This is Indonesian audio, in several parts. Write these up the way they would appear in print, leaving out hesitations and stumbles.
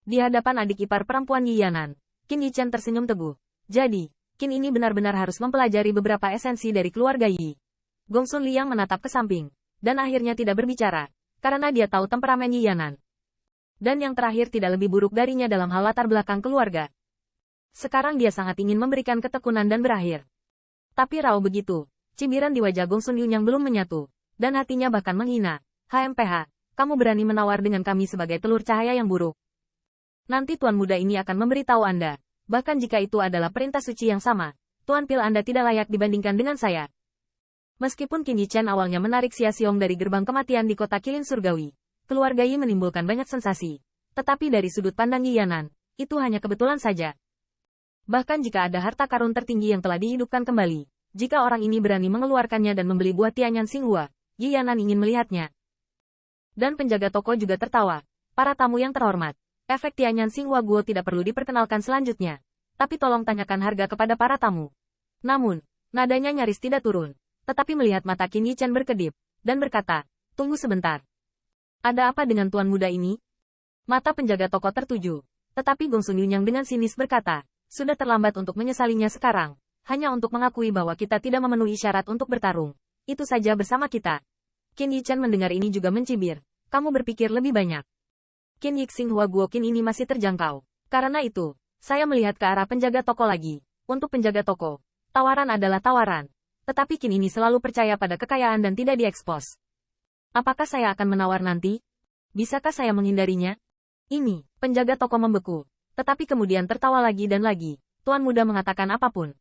Di hadapan adik ipar perempuan Yi Yanan, Qin Yichen tersenyum teguh. Jadi, Qin ini benar-benar harus mempelajari beberapa esensi dari keluarga Yi. Gongsun Liang menatap ke samping, dan akhirnya tidak berbicara, karena dia tahu temperamen Yi Yanan. Dan yang terakhir tidak lebih buruk darinya dalam hal latar belakang keluarga. Sekarang dia sangat ingin memberikan ketekunan dan berakhir. Tapi raw begitu, cibiran di wajah Gongsun Yun yang belum menyatu, dan hatinya bahkan menghina. HMPH, kamu berani menawar dengan kami sebagai telur cahaya yang buruk. Nanti Tuan Muda ini akan memberitahu Anda, bahkan jika itu adalah perintah suci yang sama, Tuan Pil Anda tidak layak dibandingkan dengan saya. Meskipun Qin Yichen awalnya menarik Xia Xiong dari gerbang kematian di kota Kilin Surgawi, keluarga Yi menimbulkan banyak sensasi. Tetapi dari sudut pandang Yi Yanan, itu hanya kebetulan saja. Bahkan jika ada harta karun tertinggi yang telah dihidupkan kembali, jika orang ini berani mengeluarkannya dan membeli buah Tianyan Xinghua, Yi Yanan ingin melihatnya. Dan penjaga toko juga tertawa. Para tamu yang terhormat, efek Tianyan Xinghua Guo tidak perlu diperkenalkan selanjutnya. Tapi tolong tanyakan harga kepada para tamu. Namun, nadanya nyaris tidak turun. Tetapi melihat mata Qin Yichen berkedip, dan berkata, tunggu sebentar. Ada apa dengan tuan muda ini? Mata penjaga toko tertuju. Tetapi Gongsun Yunyang dengan sinis berkata, sudah terlambat untuk menyesalinya sekarang. Hanya untuk mengakui bahwa kita tidak memenuhi syarat untuk bertarung. Itu saja bersama kita. Qin Yichen mendengar ini juga mencibir. Kamu berpikir lebih banyak. Qin Yixing Hua Guo Qin ini masih terjangkau. Karena itu, saya melihat ke arah penjaga toko lagi. Untuk penjaga toko, tawaran adalah tawaran. Tetapi Qin ini selalu percaya pada kekayaan dan tidak diekspos. Apakah saya akan menawar nanti? Bisakah saya menghindarinya? Ini, penjaga toko membeku. Tetapi kemudian tertawa lagi dan lagi. Tuan muda mengatakan apapun.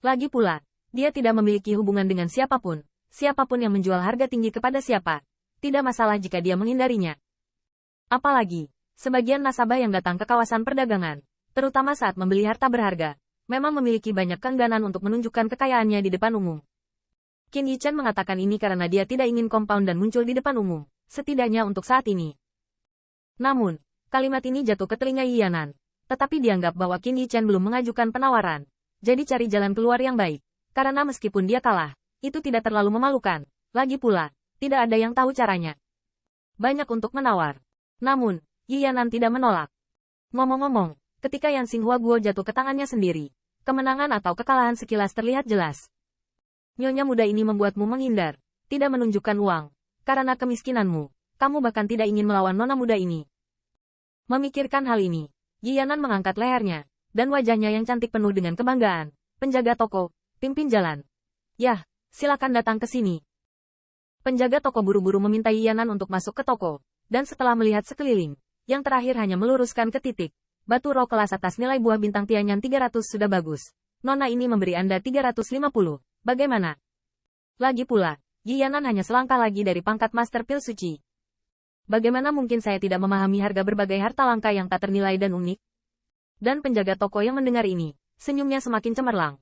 Lagi pula, dia tidak memiliki hubungan dengan siapapun. Siapapun yang menjual harga tinggi kepada siapa. Tidak masalah jika dia menghindarinya. Apalagi, sebagian nasabah yang datang ke kawasan perdagangan, terutama saat membeli harta berharga, memang memiliki banyak keengganan untuk menunjukkan kekayaannya di depan umum. Qin Yichen mengatakan ini karena dia tidak ingin kompaun dan muncul di depan umum, setidaknya untuk saat ini. Namun, kalimat ini jatuh ke telinga Yi Yanan, tetapi dianggap bahwa Qin Yichen belum mengajukan penawaran. Jadi cari jalan keluar yang baik, karena meskipun dia kalah, itu tidak terlalu memalukan. Lagi pula, tidak ada yang tahu caranya. Banyak untuk menawar. Namun, Yi Yanan tidak menolak. Ngomong-ngomong, ketika Yan Xinghua Guo jatuh ke tangannya sendiri, kemenangan atau kekalahan sekilas terlihat jelas. Nyonya muda ini membuatmu menghindar, tidak menunjukkan uang, karena kemiskinanmu, kamu bahkan tidak ingin melawan nona muda ini. Memikirkan hal ini, Yi Yanan mengangkat lehernya, dan wajahnya yang cantik penuh dengan kebanggaan. Penjaga toko, pimpin jalan. Yah, silakan datang ke sini. Penjaga toko buru-buru meminta Yi Yanan untuk masuk ke toko, dan setelah melihat sekeliling, yang terakhir hanya meluruskan ke titik. Batu roh kelas atas nilai buah bintang Tianyan 300 sudah bagus. Nona ini memberi Anda 350. Bagaimana? Lagi pula, Yi Yanan hanya selangkah lagi dari pangkat Master Pil Suci. Bagaimana mungkin saya tidak memahami harga berbagai harta langka yang tak ternilai dan unik? Dan penjaga toko yang mendengar ini, senyumnya semakin cemerlang.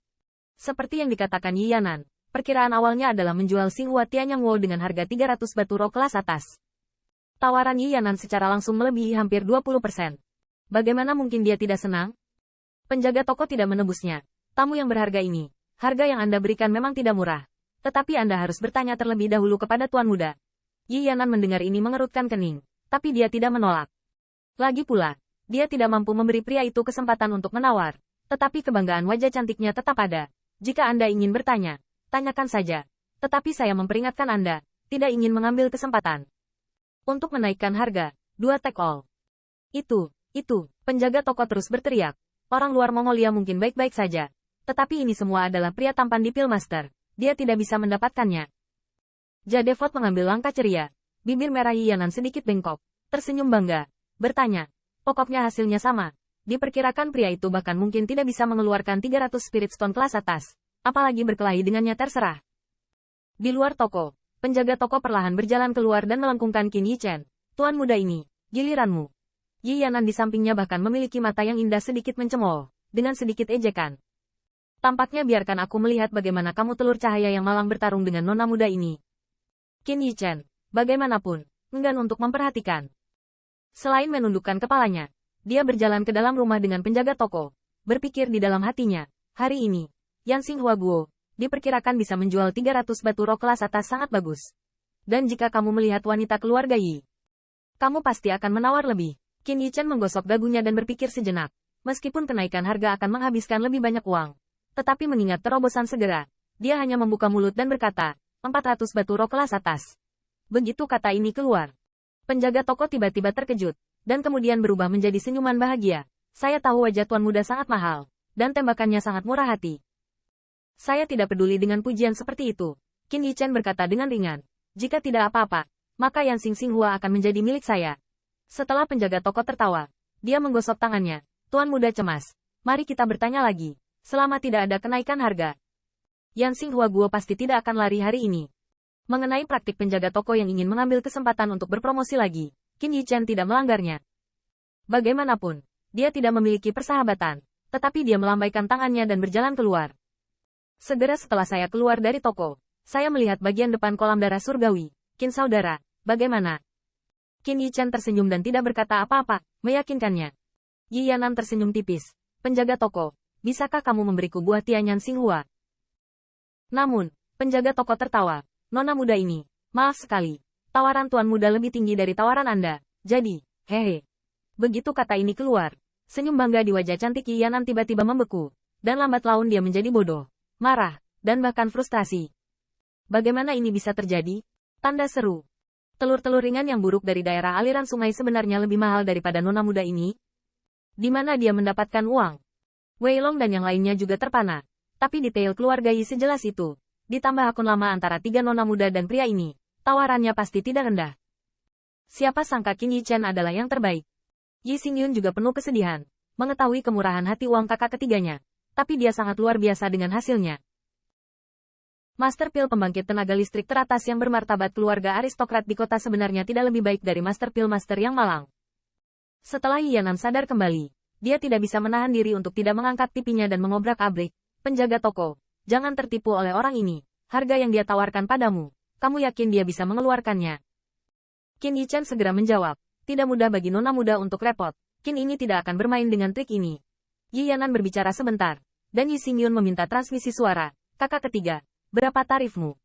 Seperti yang dikatakan Yi Yanan, perkiraan awalnya adalah menjual Xinghua Tianyang Wo dengan harga 300 batu roh kelas atas. Tawaran Yi Yanan secara langsung melebihi hampir 20%. Bagaimana mungkin dia tidak senang? Penjaga toko tidak menebusnya. Tamu yang berharga ini, harga yang Anda berikan memang tidak murah. Tetapi Anda harus bertanya terlebih dahulu kepada Tuan Muda. Yi Yanan mendengar ini mengerutkan kening, tapi dia tidak menolak. Lagi pula, dia tidak mampu memberi pria itu kesempatan untuk menawar, tetapi kebanggaan wajah cantiknya tetap ada. Jika Anda ingin bertanya, tanyakan saja. Tetapi saya memperingatkan Anda, tidak ingin mengambil kesempatan. Untuk menaikkan harga, 2 take all. Itu, penjaga toko terus berteriak. Orang luar Mongolia mungkin baik-baik saja. Tetapi ini semua adalah pria tampan di Pillmaster. Dia tidak bisa mendapatkannya. Jadevot mengambil langkah ceria. Bibir merah Yi Yanan sedikit bengkok. Tersenyum bangga. Bertanya. Pokoknya hasilnya sama. Diperkirakan pria itu bahkan mungkin tidak bisa mengeluarkan 300 Spirit Stone kelas atas. Apalagi berkelahi dengannya terserah. Di luar toko, penjaga toko perlahan berjalan keluar dan melengkungkan Qin Yichen. Tuan muda ini, giliranmu. Yi Yanan di sampingnya bahkan memiliki mata yang indah sedikit mencemooh, dengan sedikit ejekan. Tampaknya biarkan aku melihat bagaimana kamu telur cahaya yang malang bertarung dengan nona muda ini. Qin Yichen, bagaimanapun, enggan untuk memperhatikan. Selain menundukkan kepalanya, dia berjalan ke dalam rumah dengan penjaga toko. Berpikir di dalam hatinya, hari ini, Yan Xinghua Guo, diperkirakan bisa menjual 300 batu roh kelas atas sangat bagus. Dan jika kamu melihat wanita keluarga Yi, kamu pasti akan menawar lebih. Qin Yichen menggosok dagunya dan berpikir sejenak. Meskipun kenaikan harga akan menghabiskan lebih banyak uang. Tetapi mengingat terobosan segera, dia hanya membuka mulut dan berkata, 400 batu roh kelas atas. Begitu kata ini keluar. Penjaga toko tiba-tiba terkejut, dan kemudian berubah menjadi senyuman bahagia. Saya tahu wajah tuan muda sangat mahal, dan tembakannya sangat murah hati. Saya tidak peduli dengan pujian seperti itu. Qin Yichen berkata dengan ringan. Jika tidak apa-apa, maka Yan Xinghua akan menjadi milik saya. Setelah penjaga toko tertawa, dia menggosok tangannya. Tuan muda cemas. Mari kita bertanya lagi. Selama tidak ada kenaikan harga, Yan Xinghua Guo pasti tidak akan lari hari ini. Mengenai praktik penjaga toko yang ingin mengambil kesempatan untuk berpromosi lagi, Qin Yichen tidak melanggarnya. Bagaimanapun, dia tidak memiliki persahabatan, tetapi dia melambaikan tangannya dan berjalan keluar. Segera setelah saya keluar dari toko, saya melihat bagian depan kolam darah surgawi. Qin saudara, bagaimana? Qin Yichen tersenyum dan tidak berkata apa-apa, meyakinkannya. Yi Yanan tersenyum tipis. Penjaga toko, bisakah kamu memberiku buah Tianyan Xinghua? Namun, penjaga toko tertawa. Nona muda ini, maaf sekali. Tawaran tuan muda lebih tinggi dari tawaran Anda. Jadi, hehe. Begitu kata ini keluar, senyum bangga di wajah cantik Yi Yanan tiba-tiba membeku. Dan lambat laun dia menjadi bodoh, marah, dan bahkan frustasi. Bagaimana ini bisa terjadi? Tanda seru. Telur-telur ringan yang buruk dari daerah aliran sungai sebenarnya lebih mahal daripada nona muda ini. Di mana dia mendapatkan uang? Wei Long dan yang lainnya juga terpana. Tapi detail keluarga Yi sejelas itu. Ditambah akun lama antara tiga nona muda dan pria ini. Tawarannya pasti tidak rendah. Siapa sangka Qin Yichen adalah yang terbaik. Yi Xingyun juga penuh kesedihan. Mengetahui kemurahan hati uang kakak ketiganya. Tapi dia sangat luar biasa dengan hasilnya. Master Pil pembangkit tenaga listrik teratas yang bermartabat keluarga aristokrat di kota sebenarnya tidak lebih baik dari Master Pil Master yang malang. Setelah Yi Yanan sadar kembali, dia tidak bisa menahan diri untuk tidak mengangkat pipinya dan mengobrak-abrik. Penjaga toko, jangan tertipu oleh orang ini. Harga yang dia tawarkan padamu, kamu yakin dia bisa mengeluarkannya? Qin Yichen segera menjawab, tidak mudah bagi nona muda untuk repot. Qin ini tidak akan bermain dengan trik ini. Yi Yanan berbicara sebentar, dan Yi Xingyun meminta transmisi suara. Kakak ketiga, berapa tarifmu?